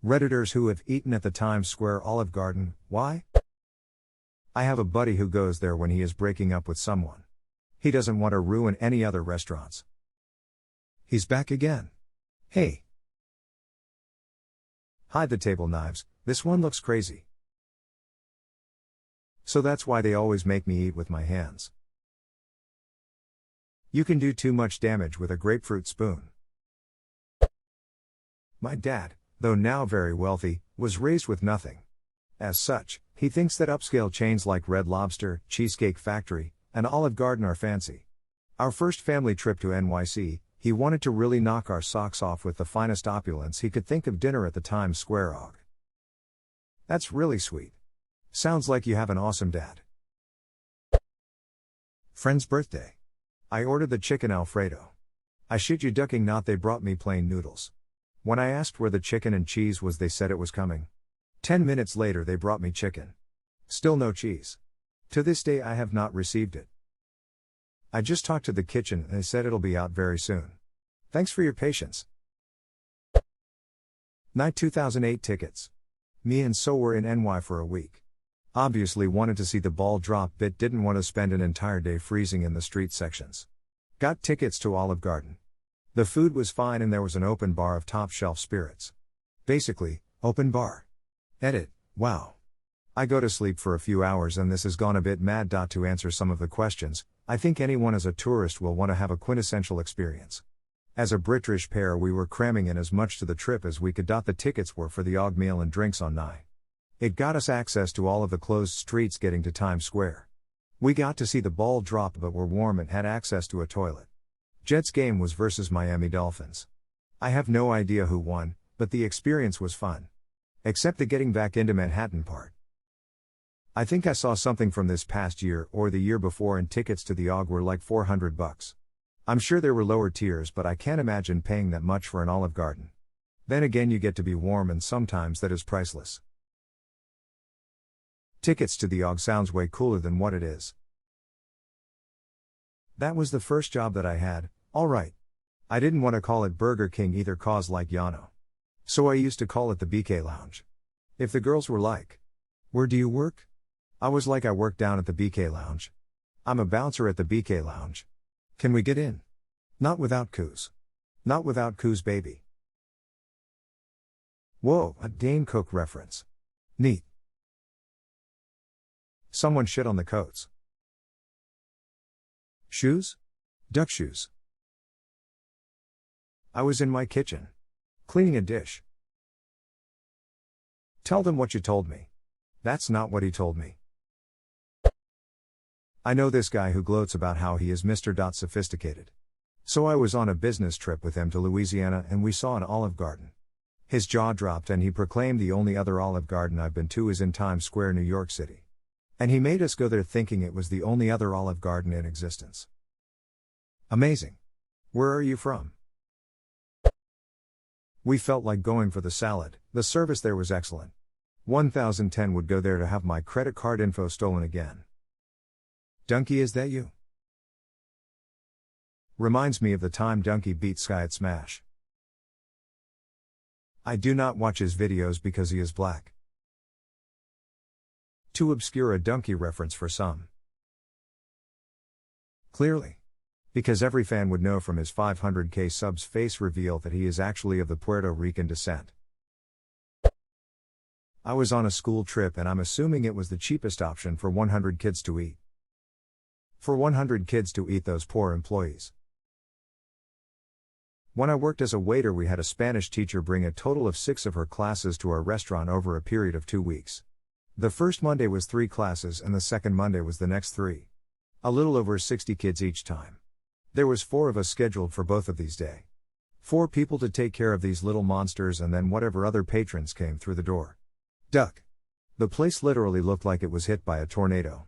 Redditors who have eaten at the Times Square Olive Garden, why? I have a buddy who goes there when he is breaking up with someone. He doesn't want to ruin any other restaurants. He's back again. Hey. Hide the table knives, this one looks crazy. So that's why they always make me eat with my hands. You can do too much damage with a grapefruit spoon. My dad, though now very wealthy, was raised with nothing. As such, he thinks that upscale chains like Red Lobster, Cheesecake Factory, and Olive Garden are fancy. Our first family trip to NYC, he wanted to really knock our socks off with the finest opulence he could think of dinner at the Times Square OG. That's really sweet. Sounds like you have an awesome dad. Friend's birthday. I ordered the chicken Alfredo. I shit you ducking not, they brought me plain noodles. When I asked where the chicken and cheese was, they said it was coming. 10 minutes later they brought me chicken. Still no cheese. To this day I have not received it. I just talked to the kitchen and they said it'll be out very soon. Thanks for your patience. Night 2008 tickets. Me and so were in NY for a week. Obviously wanted to see the ball drop, but didn't want to spend an entire day freezing in the street sections. Got tickets to Olive Garden. The food was fine and there was an open bar of top shelf spirits. Basically, open bar. Edit, wow. I go to sleep for a few hours and this has gone a bit mad. To answer some of the questions, I think anyone as a tourist will want to have a quintessential experience. As a British pair we were cramming in as much to the trip as we could. The tickets were for the OG meal and drinks on night. It got us access to all of the closed streets getting to Times Square. We got to see the ball drop but were warm and had access to a toilet. Jets game was versus Miami Dolphins. I have no idea who won, but the experience was fun. Except the getting back into Manhattan part. I think I saw something from this past year or the year before and tickets to the OG were like $400. I'm sure there were lower tiers but I can't imagine paying that much for an Olive Garden. Then again you get to be warm and sometimes that is priceless. Tickets to the OG sounds way cooler than what it is. That was the first job that I had, alright. I didn't want to call it Burger King either cause like Yano. So I used to call it the BK Lounge. If the girls were like, "Where do you work?" I was like, "I work down at the BK Lounge. I'm a bouncer at the BK Lounge. Can we get in?" Not without coos. Not without coos, baby. Whoa, a Dane Cook reference. Neat. Someone shit on the coats. Shoes? Duck shoes. I was in my kitchen. Cleaning a dish. Tell them what you told me. That's not what he told me. I know this guy who gloats about how he is Mr. Sophisticated. So I was on a business trip with him to Louisiana and we saw an Olive Garden. His jaw dropped and he proclaimed the only other Olive Garden I've been to is in Times Square, New York City. And he made us go there thinking it was the only other Olive Garden in existence. Amazing. Where are you from? We felt like going for the salad, the service there was excellent. 1010 would go there to have my credit card info stolen again. Donkey, is that you? Reminds me of the time Donkey beat Sky at Smash. I do not watch his videos because he is black. Too obscure a Donkey reference for some. Clearly. Because every fan would know from his 500k subs face reveal that he is actually of the Puerto Rican descent. I was on a school trip and I'm assuming it was the cheapest option for 100 kids to eat. For 100 kids to eat, those poor employees. When I worked as a waiter we had a Spanish teacher bring a total of 6 of her classes to our restaurant over a period of 2 weeks. The first Monday was 3 classes and the second Monday was the next 3. A little over 60 kids each time. There was 4 of us scheduled for both of these days. 4 people to take care of these little monsters and then whatever other patrons came through the door. Duck. The place literally looked like it was hit by a tornado.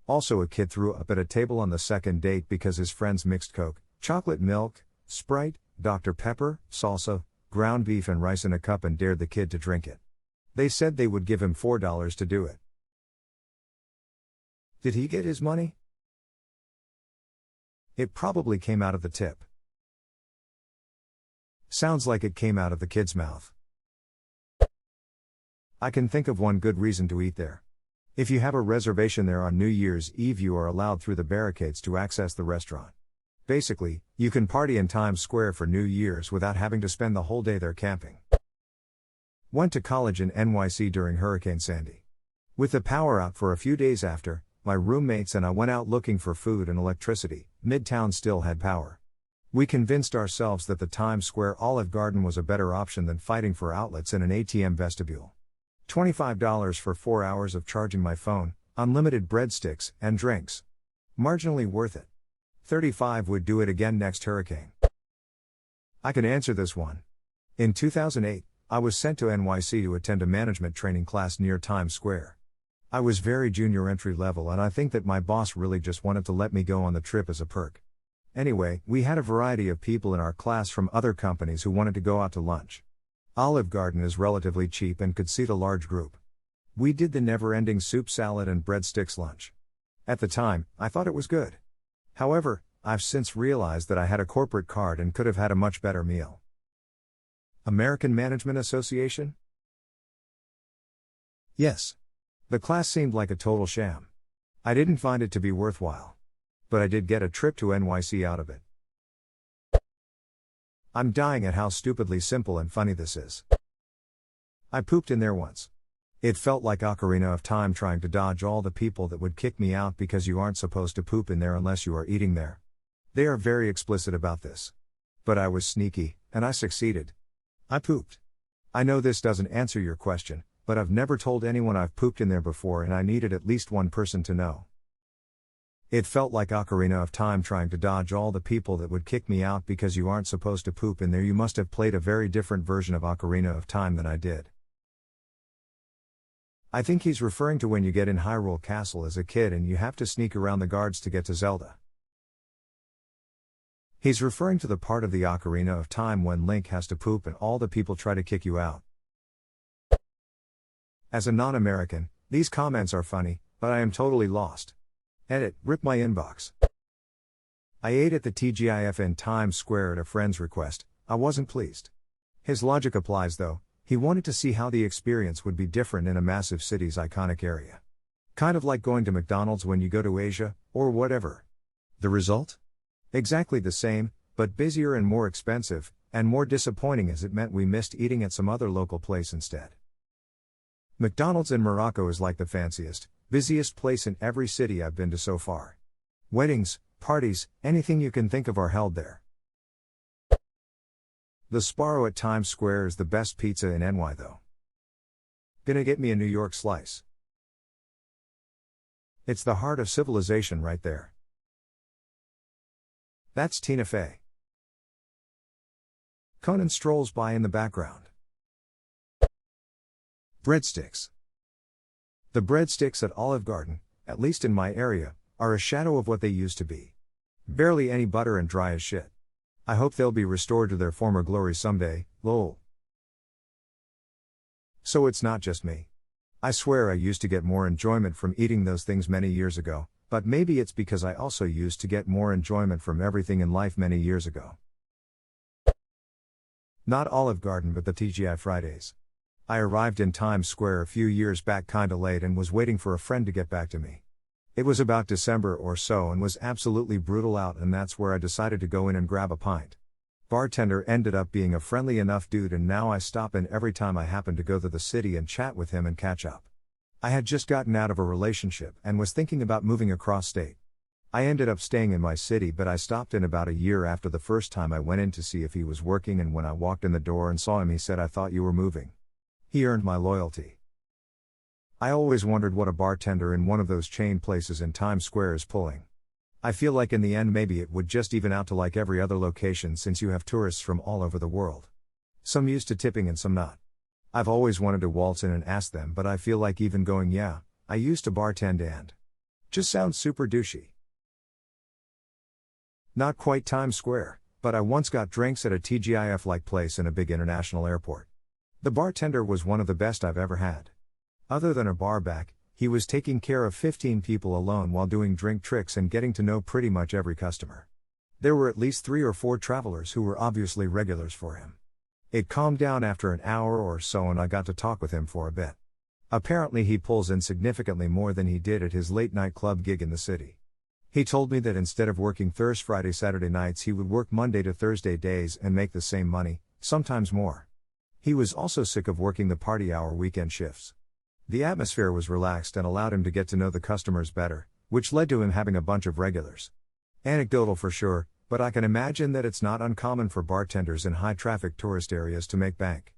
Also a kid threw up at a table on the second date because his friends mixed Coke, chocolate milk, Sprite, Dr. Pepper, salsa, ground beef and rice in a cup and dared the kid to drink it. They said they would give him $4 to do it. Did he get his money? It probably came out of the tip. Sounds like it came out of the kid's mouth. I can think of one good reason to eat there. If you have a reservation there on New Year's Eve, you are allowed through the barricades to access the restaurant. Basically, you can party in Times Square for New Year's without having to spend the whole day there camping. Went to college in NYC during Hurricane Sandy. With the power out for a few days after, my roommates and I went out looking for food and electricity. Midtown still had power. We convinced ourselves that the Times Square Olive Garden was a better option than fighting for outlets in an ATM vestibule. $25 for 4 hours of charging my phone, unlimited breadsticks, and drinks. Marginally worth it. $35 would do it again next hurricane. I can answer this one. In 2008, I was sent to NYC to attend a management training class near Times Square. I was very junior entry level, and I think that my boss really just wanted to let me go on the trip as a perk. Anyway, we had a variety of people in our class from other companies who wanted to go out to lunch. Olive Garden is relatively cheap and could seat a large group. We did the never-ending soup salad and breadsticks lunch. At the time, I thought it was good. However, I've since realized that I had a corporate card and could have had a much better meal. American Management Association? Yes. The class seemed like a total sham. I didn't find it to be worthwhile. But I did get a trip to NYC out of it. I'm dying at how stupidly simple and funny this is. I pooped in there once. It felt like Ocarina of Time trying to dodge all the people that would kick me out because you aren't supposed to poop in there unless you are eating there. They are very explicit about this. But I was sneaky, and I succeeded. I pooped. I know this doesn't answer your question, but I've never told anyone I've pooped in there before, and I needed at least one person to know. It felt like Ocarina of Time trying to dodge all the people that would kick me out because you aren't supposed to poop in there. You must have played a very different version of Ocarina of Time than I did. I think he's referring to when you get in Hyrule Castle as a kid and you have to sneak around the guards to get to Zelda. He's referring to the part of the Ocarina of Time when Link has to poop and all the people try to kick you out. As a non-American, these comments are funny, but I am totally lost. Edit, rip my inbox. I ate at the TGIF in Times Square at a friend's request. I wasn't pleased. His logic applies though. He wanted to see how the experience would be different in a massive city's iconic area. Kind of like going to McDonald's when you go to Asia, or whatever. The result? Exactly the same, but busier and more expensive, and more disappointing as it meant we missed eating at some other local place instead. McDonald's in Morocco is like the fanciest, busiest place in every city I've been to so far. Weddings, parties, anything you can think of are held there. The Sparrow at Times Square is the best pizza in NY though. Gonna get me a New York slice. It's the heart of civilization right there. That's Tina Fey. Conan strolls by in the background. Breadsticks. The breadsticks at Olive Garden, at least in my area, are a shadow of what they used to be. Barely any butter and dry as shit. I hope they'll be restored to their former glory someday, lol. So it's not just me. I swear I used to get more enjoyment from eating those things many years ago, but maybe it's because I also used to get more enjoyment from everything in life many years ago. Not Olive Garden but the TGI Fridays. I arrived in Times Square a few years back kinda late and was waiting for a friend to get back to me. It was about December or so and was absolutely brutal out, and that's where I decided to go in and grab a pint. Bartender ended up being a friendly enough dude, and now I stop in every time I happen to go to the city and chat with him and catch up. I had just gotten out of a relationship and was thinking about moving across state. I ended up staying in my city, but I stopped in about a year after the first time I went in to see if he was working, and when I walked in the door and saw him he said, "I thought you were moving." He earned my loyalty. I always wondered what a bartender in one of those chain places in Times Square is pulling. I feel like in the end maybe it would just even out to like every other location, since you have tourists from all over the world. Some used to tipping and some not. I've always wanted to waltz in and ask them, but I feel like even going, "Yeah, I used to bartend and," just sounds super douchey. Not quite Times Square, but I once got drinks at a TGIF-like place in a big international airport. The bartender was one of the best I've ever had. Other than a bar back, he was taking care of 15 people alone while doing drink tricks and getting to know pretty much every customer. There were at least 3 or 4 travelers who were obviously regulars for him. It calmed down after an hour or so and I got to talk with him for a bit. Apparently he pulls in significantly more than he did at his late-night club gig in the city. He told me that instead of working Thursday, Friday, Saturday nights he would work Monday to Thursday days and make the same money, sometimes more. He was also sick of working the party hour weekend shifts. The atmosphere was relaxed and allowed him to get to know the customers better, which led to him having a bunch of regulars. Anecdotal for sure, but I can imagine that it's not uncommon for bartenders in high-traffic tourist areas to make bank.